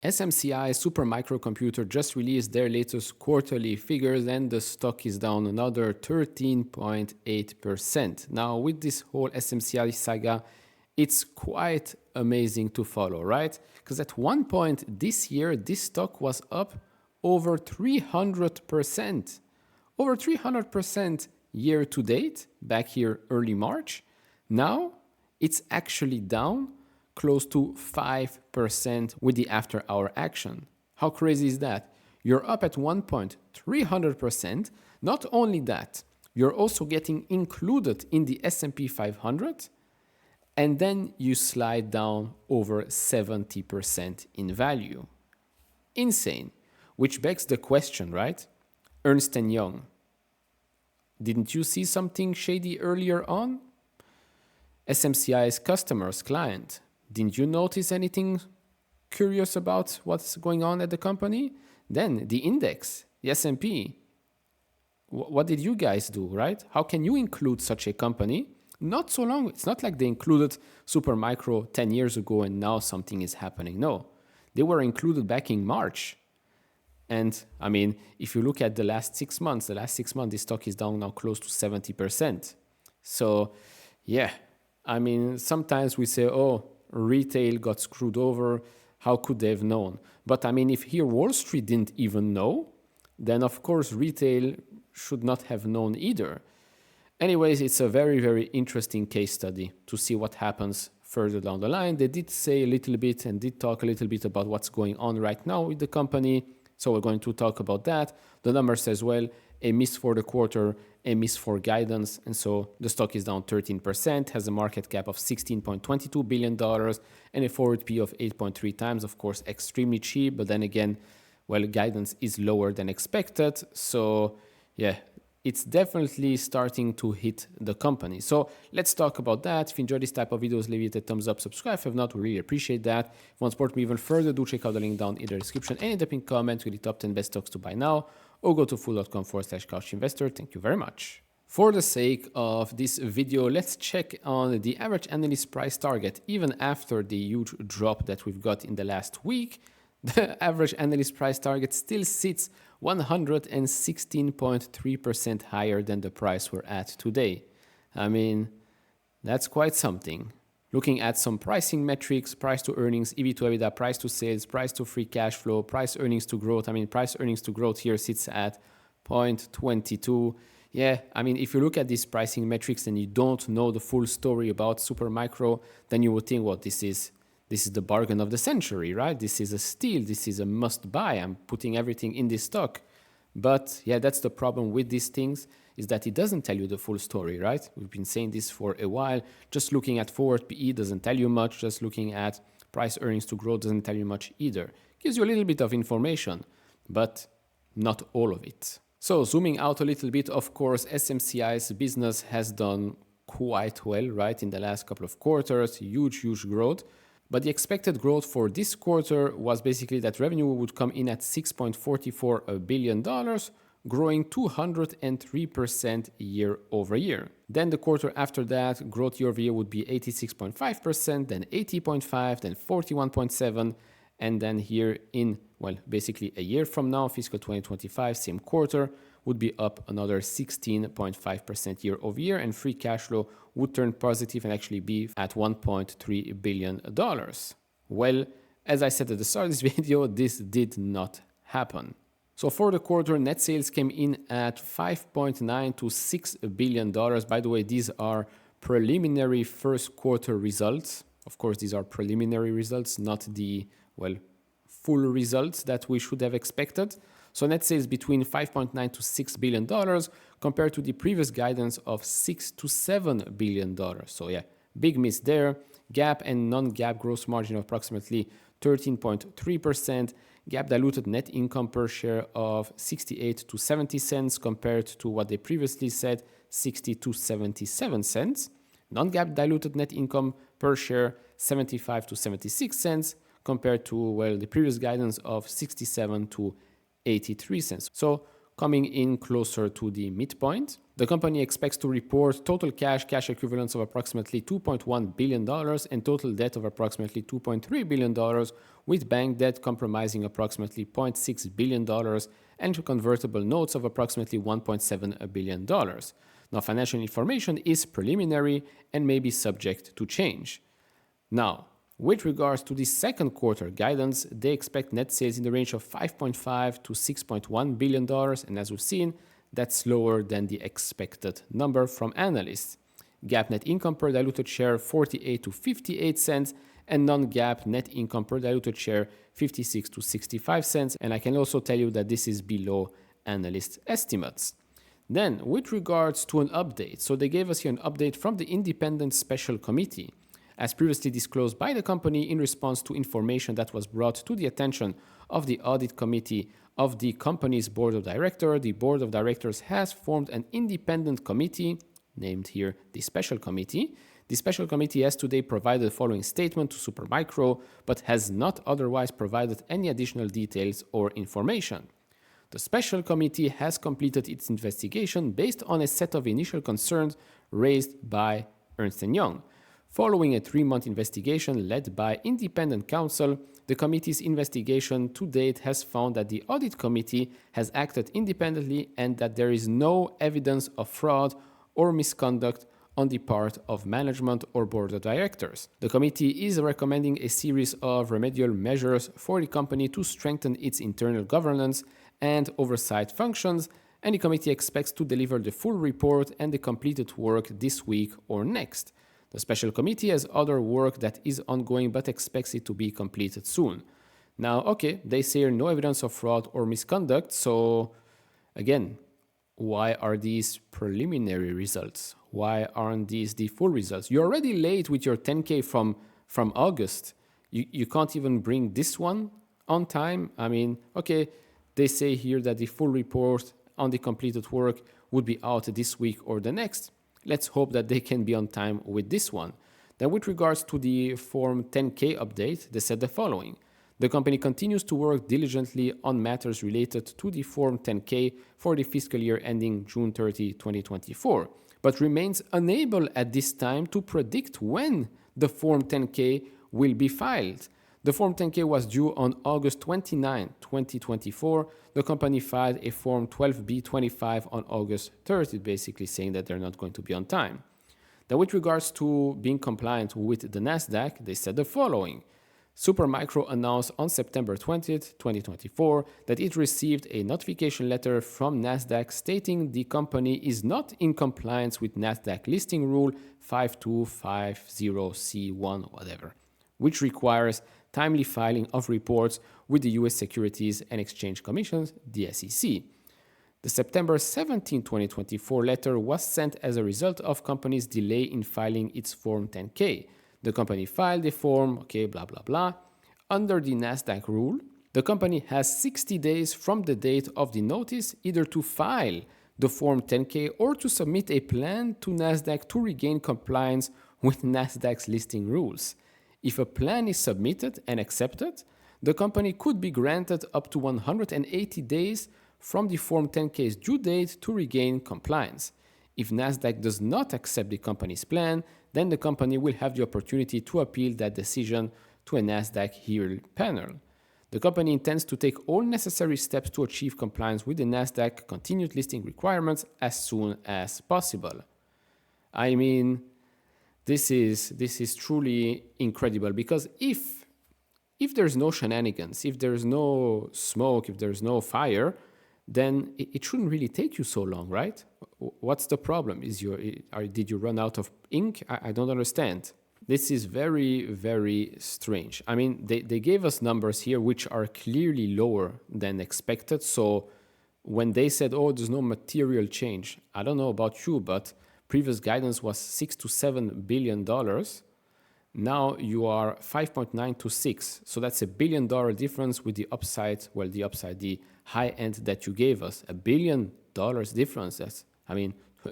SMCI supermicrocomputer just released their latest quarterly figures and the stock is down another 13.8%. Now, with this whole SMCI saga, it's quite amazing to follow, right? Because at one point this year, this stock was up over 300%. Over 300% year to date, back here early March. Now, it's actually down close to 5% with the after hour action. How crazy is that? You're up at one point 300%. Not only that, you're also getting included in the S&P 500 and then you slide down over 70% in value. Insane. Which begs the question, right? Ernst & Young. Didn't you see something shady earlier on? SMCI's customers, client. Didn't you notice anything curious about what's going on at the company? Then the index, the S&P. What did you guys do, right? How can you include such a company? Not so long. It's not like they included Supermicro 10 years ago and now something is happening. No, they were included back in March. And I mean, if you look at the last 6 months, the stock is down now close to 70%. So yeah, I mean, sometimes we say, oh, retail got screwed over. How could they have known? But I mean, if here Wall Street didn't even know, then of course retail should not have known either. Anyways, it's a very, very interesting case study to see what happens further down the line. They did say a little bit and did talk a little bit about what's going on right now with the company. So we're going to talk about that. The numbers as well, a miss for the quarter, a miss for guidance. And so the stock is down 13%, has a market cap of $16.22 billion and a forward P of 8.3 times. Of course, extremely cheap. But then again, well, guidance is lower than expected. So yeah, it's definitely starting to hit the company. So let's talk about that. If you enjoy this type of videos, leave it a thumbs up, subscribe. If not, we really appreciate that. If you want to support me even further, do check out the link down in the description and in the pinned comment with the top 10 best stocks to buy now, or go to fool.com/couchinvestor. Thank you very much. For the sake of this video, let's check on the average analyst price target. Even after the huge drop that we've got in the last week, the average analyst price target still sits 116.3% higher than the price we're at today. I mean, that's quite something. Looking at some pricing metrics, price to earnings, EV to EBITDA, price to sales, price to free cash flow, price earnings to growth. I mean, price earnings to growth here sits at 0.22. Yeah, I mean, if you look at these pricing metrics and you don't know the full story about Supermicro, then you would think, well, this is the bargain of the century, right? This is a steal. This is a must buy. I'm putting everything in this stock. But yeah, that's the problem with these things, is that it doesn't tell you the full story, right? We've been saying this for a while. Just looking at forward PE doesn't tell you much. Just looking at price earnings to growth doesn't tell you much either. It gives you a little bit of information, but not all of it. So zooming out a little bit, of course, SMCI's business has done quite well, right? In the last couple of quarters, huge growth. But the expected growth for this quarter was basically that revenue would come in at $6.44 billion, growing 203% year over year. Then the quarter after that, growth year over year would be 86.5%, then 80.5%, then 41.7%, and then here in, well, basically a year from now, fiscal 2025, same quarter, would be up another 16.5% year over year, and free cash flow would turn positive and actually be at $1.3 billion. Well, as I said at the start of this video, this did not happen. So for the quarter, net sales came in at $5.9 to $6 billion. By the way, these are preliminary first quarter results. Of course, these are preliminary results, not the, well, full results that we should have expected. So net sales between $5.9 to $6 billion compared to the previous guidance of $6 to $7 billion. So yeah, big miss there. GAAP and non-GAAP gross margin of approximately 13.3%. GAAP diluted net income per share of 68 to 70 cents compared to what they previously said, 60 to 77 cents. Non-GAAP diluted net income per share, 75 to 76 cents compared to, well, the previous guidance of 67 to 83 cents. So coming in closer to the midpoint. The company expects to report total cash equivalents of approximately $2.1 billion and total debt of approximately $2.3 billion, with bank debt comprising approximately $0.6 billion and convertible notes of approximately $1.7 billion. Now, financial information is preliminary and may be subject to change. Now, with regards to the second quarter guidance, they expect net sales in the range of $5.5 to $6.1 billion, and as we've seen, that's lower than the expected number from analysts. GAAP net income per diluted share 48 to 58 cents, and non-GAAP net income per diluted share 56 to 65 cents, and I can also tell you that this is below analyst estimates. Then, with regards to an update, so they gave us here an update from the Independent Special Committee. As previously disclosed by the company in response to information that was brought to the attention of the Audit Committee of the company's Board of Directors, the Board of Directors has formed an independent committee, named here the Special Committee. The Special Committee has today provided the following statement to Supermicro, but has not otherwise provided any additional details or information. The Special Committee has completed its investigation based on a set of initial concerns raised by Ernst & Young. Following a 3-month investigation led by independent counsel, the committee's investigation to date has found that the Audit Committee has acted independently and that there is no evidence of fraud or misconduct on the part of management or board of directors. The committee is recommending a series of remedial measures for the company to strengthen its internal governance and oversight functions, and the committee expects to deliver the full report and the completed work this week or next. The Special Committee has other work that is ongoing but expects it to be completed soon. Now, okay, they say no evidence of fraud or misconduct, so again, why are these preliminary results? Why aren't these the full results? You're already late with your 10K from August. You can't even bring this one on time. I mean, okay, they say here that the full report on the completed work would be out this week or the next. Let's hope that they can be on time with this one. Then with regards to the Form 10K update, they said the following. The company continues to work diligently on matters related to the Form 10K for the fiscal year ending June 30, 2024, but remains unable at this time to predict when the Form 10K will be filed. The Form 10K was due on August 29, 2024. The company filed a Form 12B25 on August 30th, basically saying that they're not going to be on time. Now, with regards to being compliant with the NASDAQ, they said the following. Supermicro announced on September 20th, 2024, that it received a notification letter from NASDAQ stating the company is not in compliance with NASDAQ listing rule 5250C1, whatever, which requires timely filing of reports with the U.S. Securities and Exchange Commission, the SEC. The September 17, 2024 letter was sent as a result of company's delay in filing its Form 10K. The company filed the form, okay, blah, blah, blah. Under the NASDAQ rule, the company has 60 days from the date of the notice either to file the Form 10K or to submit a plan to NASDAQ to regain compliance with NASDAQ's listing rules. If a plan is submitted and accepted, the company could be granted up to 180 days from the Form 10K's due date to regain compliance. If NASDAQ does not accept the company's plan, then the company will have the opportunity to appeal that decision to a NASDAQ hearing panel. The company intends to take all necessary steps to achieve compliance with the NASDAQ continued listing requirements as soon as possible. I mean, this is truly incredible, because if there's no shenanigans, if there's no smoke, if there's no fire, then it shouldn't really take you so long, right? What's the problem? Did you run out of ink? I don't understand. This is very, very strange. I mean, they gave us numbers here which are clearly lower than expected. So when they said, oh, there's no material change, I don't know about you, but previous guidance was $6 to $7 billion. Now you are 5.9 to 6. So that's $1 billion difference with the upside, the high end that you gave us. $1 billion difference.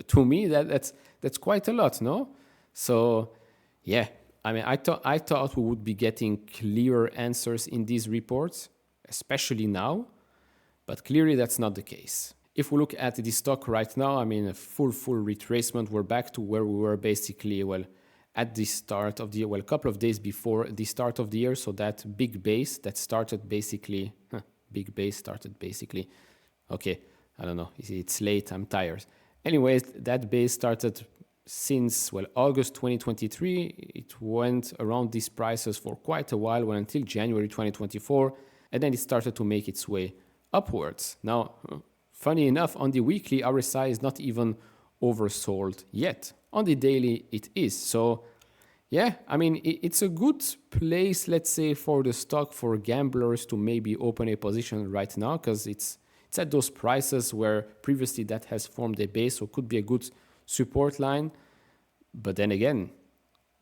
To me, that's quite a lot, no? So, yeah, I mean, I thought we would be getting clearer answers in these reports, especially now, but clearly that's not the case. if we look at the stock right now, I mean, a full retracement, we're back to where we were basically, well, at the start of the year, well, a couple of days before the start of the year. So that big base that started basically, okay, I don't know, it's late, I'm tired. Anyways, that base started since, well, August 2023. It went around these prices for quite a while, well, until January 2024, and then it started to make its way upwards. Now, funny enough, on the weekly, RSI is not even oversold yet. On the daily, it is. So, yeah, I mean, it's a good place, let's say, for the stock, for gamblers to maybe open a position right now, because it's at those prices where previously that has formed a base, so it could be a good support line. But then again,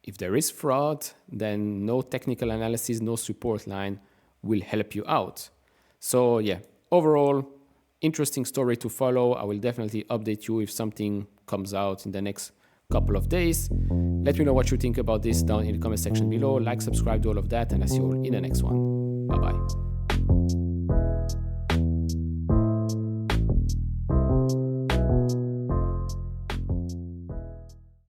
if there is fraud, then no technical analysis, no support line will help you out. So yeah, overall, interesting story to follow. I will definitely update you if something comes out in the next couple of days. Let me know what you think about this down in the comment section below. Like, subscribe, do all of that, and I'll see you all in the next one. Bye-bye.